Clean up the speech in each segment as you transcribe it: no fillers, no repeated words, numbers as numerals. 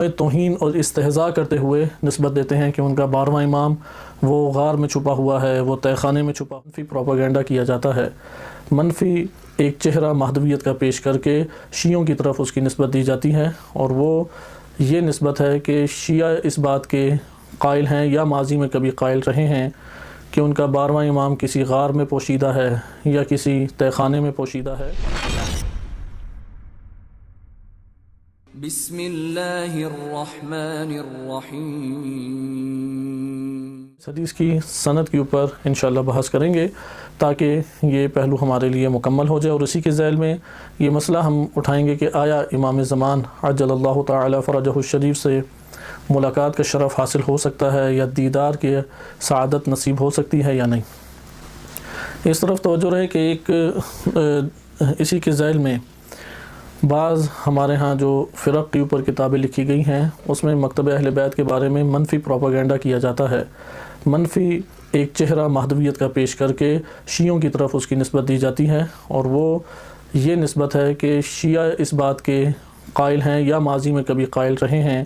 توہین اور استہزاء کرتے ہوئے نسبت دیتے ہیں کہ ان کا 12واں امام وہ غار میں چھپا ہوا ہے، وہ تہہ خانے میں چھپا۔ منفی پروپیگنڈا کیا جاتا ہے، منفی ایک چہرہ مہدویت کا پیش کر کے شیعوں کی طرف اس کی نسبت دی جاتی ہے، اور وہ یہ نسبت ہے کہ شیعہ اس بات کے قائل ہیں یا ماضی میں کبھی قائل رہے ہیں کہ ان کا 12واں امام کسی غار میں پوشیدہ ہے یا کسی تہہ خانے میں پوشیدہ ہے۔ بسم اللہ الرحمن الرحیم۔ اس حدیث کی سند کے اوپر انشاءاللہ بحث کریں گے تاکہ یہ پہلو ہمارے لیے مکمل ہو جائے، اور اسی کے ذیل میں یہ مسئلہ ہم اٹھائیں گے کہ آیا امام زمان عجل اللہ تعالی فرجہ الشریف سے ملاقات کا شرف حاصل ہو سکتا ہے یا دیدار کی سعادت نصیب ہو سکتی ہے یا نہیں۔ اس طرف توجہ رہے کہ ایک اسی کے ذیل میں بعض ہمارے ہاں جو فرق کے اوپر کتابیں لکھی گئی ہیں اس میں مکتب اہل بیت کے بارے میں منفی پروپیگنڈا کیا جاتا ہے، منفی ایک چہرہ مہدویت کا پیش کر کے شیعوں کی طرف اس کی نسبت دی جاتی ہے، اور وہ یہ نسبت ہے کہ شیعہ اس بات کے قائل ہیں یا ماضی میں کبھی قائل رہے ہیں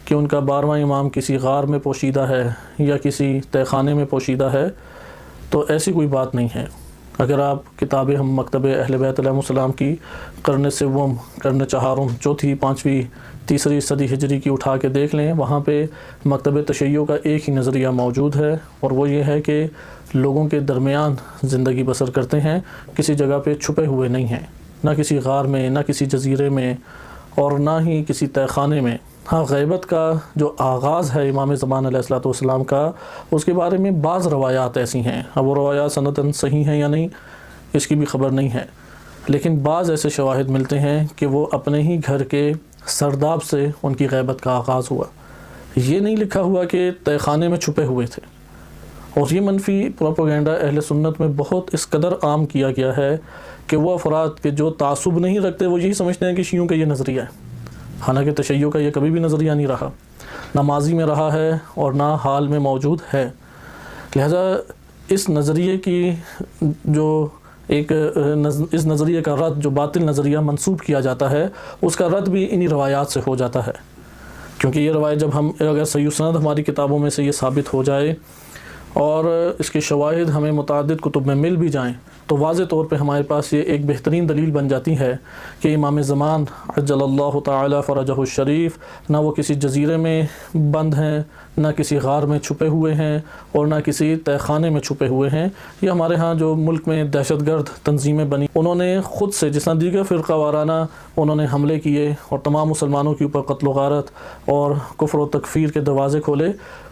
کہ ان کا 12واں امام کسی غار میں پوشیدہ ہے یا کسی تہہ خانے میں پوشیدہ ہے، تو ایسی کوئی بات نہیں ہے۔ اگر آپ کتابیں ہم مکتب اہل بیت علیہ السلام کی قرن سوم، قرن چہارم، چوتھی، پانچویں، تیسری صدی ہجری کی اٹھا کے دیکھ لیں، وہاں پہ مکتب تشیع کا ایک ہی نظریہ موجود ہے، اور وہ یہ ہے کہ لوگوں کے درمیان زندگی بسر کرتے ہیں، کسی جگہ پہ چھپے ہوئے نہیں ہیں، نہ کسی غار میں، نہ کسی جزیرے میں، اور نہ ہی کسی تہہ خانے میں۔ ہاں، غیبت کا جو آغاز ہے امام زمان علیہ السلام کا، اس کے بارے میں بعض روایات ایسی ہیں، اب وہ روایات سندن صحیح ہیں یا نہیں اس کی بھی خبر نہیں ہے، لیکن بعض ایسے شواہد ملتے ہیں کہ وہ اپنے ہی گھر کے سرداب سے ان کی غیبت کا آغاز ہوا۔ یہ نہیں لکھا ہوا کہ تہہ خانے میں چھپے ہوئے تھے، اور یہ منفی پروپیگنڈا اہل سنت میں بہت اس قدر عام کیا گیا ہے کہ وہ افراد کے جو تعصب نہیں رکھتے وہ یہی سمجھتے ہیں کہ شیعوں کا یہ نظریہ ہے، حالانکہ تشیع کا یہ کبھی بھی نظریہ نہیں رہا، نہ ماضی میں رہا ہے اور نہ حال میں موجود ہے۔ لہذا اس نظریے کی جو اس نظریے کا رد، جو باطل نظریہ منسوب کیا جاتا ہے، اس کا رد بھی انہی روایات سے ہو جاتا ہے، کیونکہ یہ روایت جب اگر صحیح سند ہماری کتابوں میں سے یہ ثابت ہو جائے اور اس کے شواہد ہمیں متعدد کتب میں مل بھی جائیں، تو واضح طور پہ ہمارے پاس یہ ایک بہترین دلیل بن جاتی ہے کہ امام زمان عجل اللہ تعالی فرجہ الشریف نہ وہ کسی جزیرے میں بند ہیں، نہ کسی غار میں چھپے ہوئے ہیں، اور نہ کسی تہہ خانے میں چھپے ہوئے ہیں۔ یہ ہمارے ہاں جو ملک میں دہشت گرد تنظیمیں بنی، انہوں نے خود سے، جس طرح دیگر فرقہ وارانہ انہوں نے حملے کیے اور تمام مسلمانوں کے اوپر قتل و غارت اور کفر و تکفیر کے دروازے کھولے،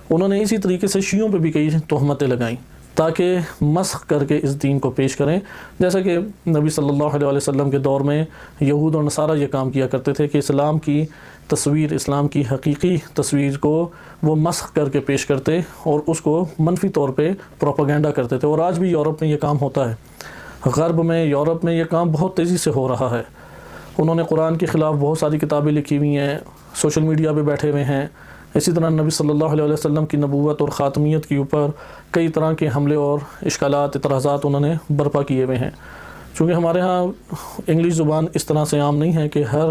انہوں نے اسی طریقے سے شیعوں پہ بھی کئی تہمتیں لگائیں تاکہ مسخ کر کے اس دین کو پیش کریں، جیسا کہ نبی صلی اللہ علیہ وسلم کے دور میں یہود اور نصارہ یہ کام کیا کرتے تھے کہ اسلام کی تصویر، اسلام کی حقیقی تصویر کو وہ مسخ کر کے پیش کرتے اور اس کو منفی طور پہ پروپیگنڈا کرتے تھے، اور آج بھی یورپ میں یہ کام ہوتا ہے، غرب میں، یورپ میں یہ کام بہت تیزی سے ہو رہا ہے۔ انہوں نے قرآن کے خلاف بہت ساری کتابیں لکھی ہوئی ہیں، سوشل میڈیا پہ بیٹھے ہوئے ہیں، اسی طرح نبی صلی اللہ علیہ وسلم کی نبوت اور خاتمیت کے اوپر کئی طرح کے حملے اور اشکالات، اعتراضات انہوں نے برپا کیے ہوئے ہیں۔ چونکہ ہمارے ہاں انگلش زبان اس طرح سے عام نہیں ہے کہ ہر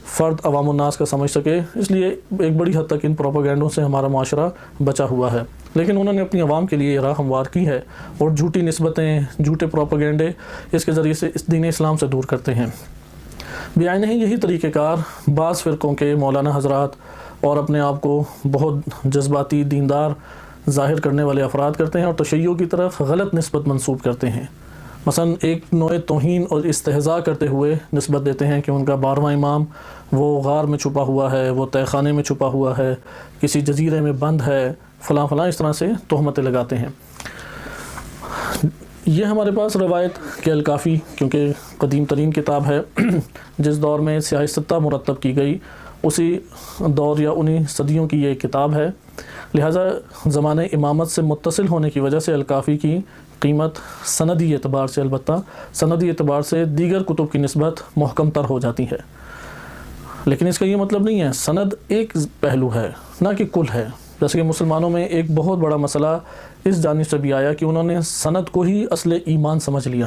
فرد عوام الناس کا سمجھ سکے، اس لیے ایک بڑی حد تک ان پروپیگنڈوں سے ہمارا معاشرہ بچا ہوا ہے، لیکن انہوں نے اپنی عوام کے لیے راہ ہموار کی ہے، اور جھوٹی نسبتیں، جھوٹے پروپیگنڈے اس کے ذریعے سے اس دین اسلام سے دور کرتے ہیں۔ بیان ہی یہی طریقہ کار بعض فرقوں کے مولانا حضرات اور اپنے آپ کو بہت جذباتی دیندار ظاہر کرنے والے افراد کرتے ہیں، اور تشیع کی طرف غلط نسبت منسوب کرتے ہیں۔ مثلا ایک نوع توہین اور استہزاء کرتے ہوئے نسبت دیتے ہیں کہ ان کا 12واں امام وہ غار میں چھپا ہوا ہے، وہ تہہ خانے میں چھپا ہوا ہے، کسی جزیرے میں بند ہے، فلاں فلاں، اس طرح سے تہمتیں لگاتے ہیں۔ یہ ہمارے پاس روایت کے الکافی، کیونکہ قدیم ترین کتاب ہے، جس دور میں سیاہ ستہ مرتب کی گئی اسی دور یا انہی صدیوں کی یہ کتاب ہے، لہٰذا زمانہ امامت سے متصل ہونے کی وجہ سے الکافی کی قیمت سندی اعتبار سے، البتہ سندی اعتبار سے دیگر کتب کی نسبت محکم تر ہو جاتی ہے، لیکن اس کا یہ مطلب نہیں ہے، سند ایک پہلو ہے نہ کہ کل ہے۔ جیسے کہ مسلمانوں میں ایک بہت بڑا مسئلہ اس جانب سے بھی آیا کہ انہوں نے سند کو ہی اصل ایمان سمجھ لیا،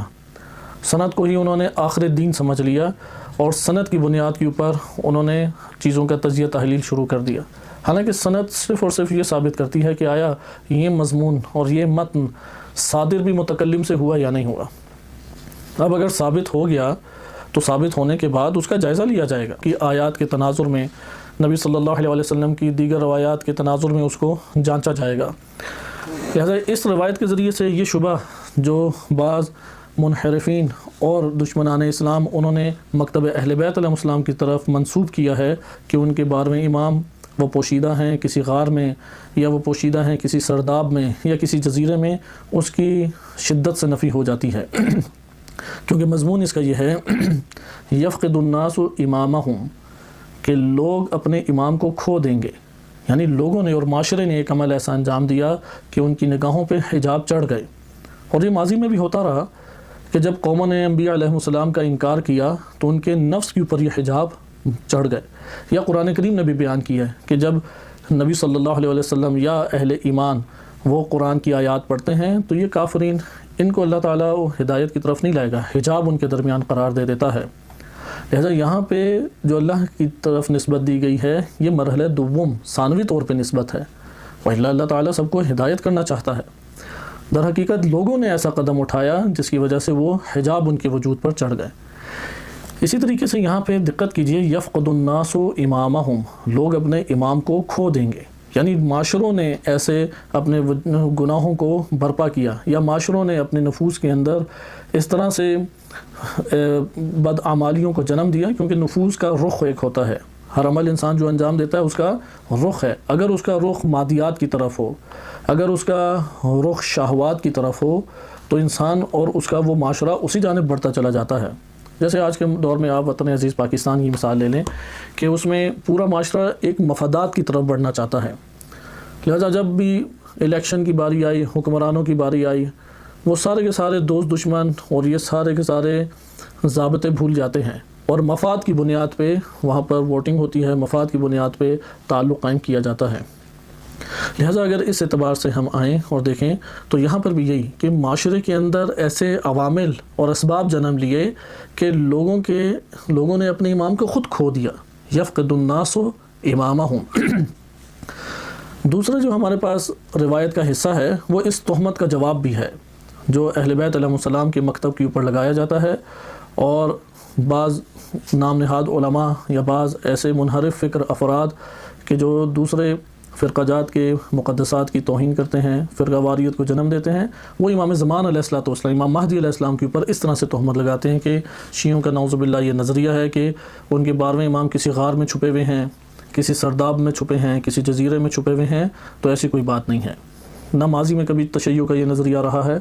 سند کو ہی انہوں نے آخر دین سمجھ لیا، اور سند کی بنیاد کے اوپر انہوں نے چیزوں کا تجزیہ تحلیل شروع کر دیا، حالانکہ سند صرف اور صرف یہ ثابت کرتی ہے کہ آیا یہ مضمون اور یہ متن صادر بھی متکلم سے ہوا یا نہیں ہوا۔ اب اگر ثابت ہو گیا تو ثابت ہونے کے بعد اس کا جائزہ لیا جائے گا کہ آیات کے تناظر میں، نبی صلی اللہ علیہ وسلم کی دیگر روایات کے تناظر میں اس کو جانچا جائے گا۔ لہذا اس روایت کے ذریعے سے یہ شبہ جو بعض منحرفین اور دشمنان اسلام انہوں نے مکتب اہل بیت علیہ السلام کی طرف منسوب کیا ہے کہ ان کے 12ویں امام وہ پوشیدہ ہیں کسی غار میں، یا وہ پوشیدہ ہیں کسی سرداب میں یا کسی جزیرے میں، اس کی شدت سے نفی ہو جاتی ہے، کیونکہ مضمون اس کا یہ ہے یفقد الناس امامہم، کہ لوگ اپنے امام کو کھو دیں گے، یعنی لوگوں نے اور معاشرے نے ایک عمل ایسا انجام دیا کہ ان کی نگاہوں پہ حجاب چڑھ گئے۔ اور یہ ماضی میں بھی ہوتا رہا کہ جب قوموں نے انبیاء علیہ السلام کا انکار کیا تو ان کے نفس کے اوپر یہ حجاب چڑھ گئے، یا قرآن کریم نے بھی بیان کیا ہے کہ جب نبی صلی اللہ علیہ وسلم یا اہل ایمان وہ قرآن کی آیات پڑھتے ہیں تو یہ کافرین ان کو اللہ تعالیٰ ہدایت کی طرف نہیں لائے گا، حجاب ان کے درمیان قرار دے دیتا ہے۔ لہذا یہاں پہ جو اللہ کی طرف نسبت دی گئی ہے یہ مرحلہ دوم ثانوی طور پہ نسبت ہے، وإلا اللہ تعالیٰ سب کو ہدایت کرنا چاہتا ہے۔ در حقیقت لوگوں نے ایسا قدم اٹھایا جس کی وجہ سے وہ حجاب ان کے وجود پر چڑھ گئے۔ اسی طریقے سے یہاں پہ دقت کیجئے، یفقد الناس امامہم، لوگ اپنے امام کو کھو دیں گے، یعنی معاشروں نے ایسے اپنے گناہوں کو برپا کیا، یا معاشروں نے اپنے نفوس کے اندر اس طرح سے بدعمالیوں کو جنم دیا، کیونکہ نفوس کا رخ ایک ہوتا ہے، ہر عمل انسان جو انجام دیتا ہے اس کا رخ ہے، اگر اس کا رخ مادیات کی طرف ہو، اگر اس کا رخ شہوات کی طرف ہو تو انسان اور اس کا وہ معاشرہ اسی جانب بڑھتا چلا جاتا ہے۔ جیسے آج کے دور میں آپ وطن عزیز پاکستان کی مثال لے لیں کہ اس میں پورا معاشرہ ایک مفادات کی طرف بڑھنا چاہتا ہے، لہذا جب بھی الیکشن کی باری آئی، حکمرانوں کی باری آئی، وہ سارے کے سارے دوست دشمن اور یہ سارے کے سارے ضابطے بھول جاتے ہیں، اور مفاد کی بنیاد پہ وہاں پر ووٹنگ ہوتی ہے، مفاد کی بنیاد پہ تعلق قائم کیا جاتا ہے۔ لہٰذا اگر اس اعتبار سے ہم آئیں اور دیکھیں تو یہاں پر بھی یہی کہ معاشرے کے اندر ایسے عوامل اور اسباب جنم لیے کہ لوگوں نے اپنے امام کو خود کھو دیا، یفقد الناس امامہم۔ دوسرا جو ہمارے پاس روایت کا حصہ ہے وہ اس تہمت کا جواب بھی ہے جو اہل بیت علیہ السلام کے مکتب کے اوپر لگایا جاتا ہے، اور بعض نام نہاد علماء یا بعض ایسے منحرف فکر افراد کہ جو دوسرے فرقہ جات کے مقدسات کی توہین کرتے ہیں، فرقہ واریت کو جنم دیتے ہیں، وہ امام زمان علیہ السلام، امام مہدی علیہ السلام کے اوپر اس طرح سے تہمت لگاتے ہیں کہ شیعوں کا نعوذ باللہ یہ نظریہ ہے کہ ان کے 12ویں امام کسی غار میں چھپے ہوئے ہیں، کسی سرداب میں چھپے ہیں، کسی جزیرے میں چھپے ہوئے ہیں، تو ایسی کوئی بات نہیں ہے۔ نہ ماضی میں کبھی تشیع کا یہ نظریہ رہا ہے۔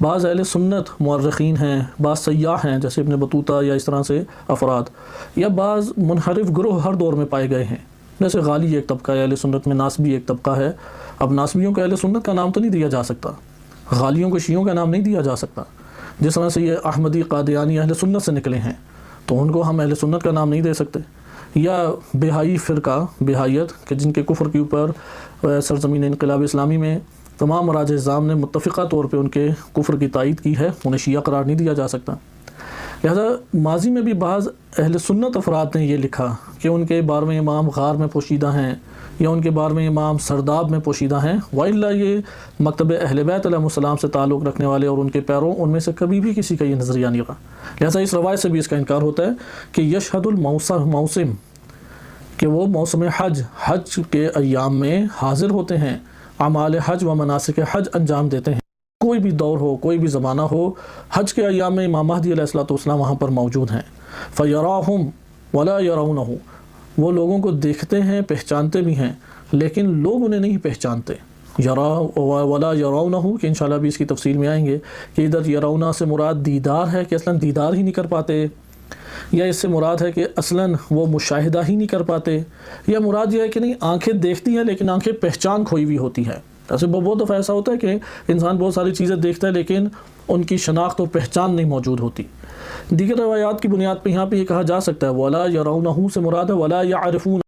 بعض اہل سنت مورخین ہیں، بعض سیاح ہیں جیسے ابن بطوطہ یا اس طرح سے افراد، یا بعض منحرف گروہ ہر دور میں پائے گئے ہیں، جیسے غالی ایک طبقہ ہے اہل سنت میں، ناسبی ایک طبقہ ہے۔ اب ناسبیوں کو اہل سنت کا نام تو نہیں دیا جا سکتا، غالیوں کو شیعوں کا نام نہیں دیا جا سکتا، جس طرح سے یہ احمدی قادیانی اہل سنت سے نکلے ہیں تو ان کو ہم اہل سنت کا نام نہیں دے سکتے۔ یا بہائی فرقہ، بہائیت، کہ جن کے کفر کے اوپر سرزمین انقلاب اسلامی میں تمام مراجع نظام نے متفقہ طور پہ ان کے کفر کی تائید کی ہے، انہیں شیعہ قرار نہیں دیا جا سکتا۔ لہذا ماضی میں بھی بعض اہل سنت افراد نے یہ لکھا کہ ان کے 12ویں امام غار میں پوشیدہ ہیں، یا ان کے 12ویں امام سرداب میں پوشیدہ ہیں، وإلا یہ مکتب اہل بیت علیہ السلام سے تعلق رکھنے والے اور ان کے پیروں ان میں سے کبھی بھی کسی کا یہ نظریہ نہیں رہا۔ لہذا اس روایت سے بھی اس کا انکار ہوتا ہے کہ یشہد الموسم، کہ وہ موسم حج کے ایام میں حاضر ہوتے ہیں، اعمال حج و مناسک حج انجام دیتے ہیں، کوئی بھی دور ہو، کوئی بھی زمانہ ہو، حج کے ایام میں امام مہدی علیہ السلام وہاں پر موجود ہیں۔ فَيَرَاهُمْ وَلَا يَرَوْنَهُ، وہ لوگوں کو دیکھتے ہیں، پہچانتے بھی ہیں، لیکن لوگ انہیں نہیں پہچانتے۔ وَلَا يَرَوْنَهُ، کہ انشاءاللہ بھی اس کی تفصیل میں آئیں گے کہ ادھر یرونا سے مراد دیدار ہے کہ اصلاً دیدار ہی نہیں کر پاتے، یا اس سے مراد ہے کہ اصلاً وہ مشاہدہ ہی نہیں کر پاتے، یا مراد یہ ہے کہ نہیں آنکھیں دیکھتی ہیں لیکن آنکھیں پہچان کھوئی ہوئی ہوتی ہے۔ ایسے بہت دفعہ ایسا ہوتا ہے کہ انسان بہت ساری چیزیں دیکھتا ہے لیکن ان کی شناخت اور پہچان نہیں موجود ہوتی۔ دیگر روایات کی بنیاد پہ یہاں پہ یہ کہا جا سکتا ہے وَلَا يَرَوْنَهُ سے مراد ہے وَلَا يَعْرِفُونَ،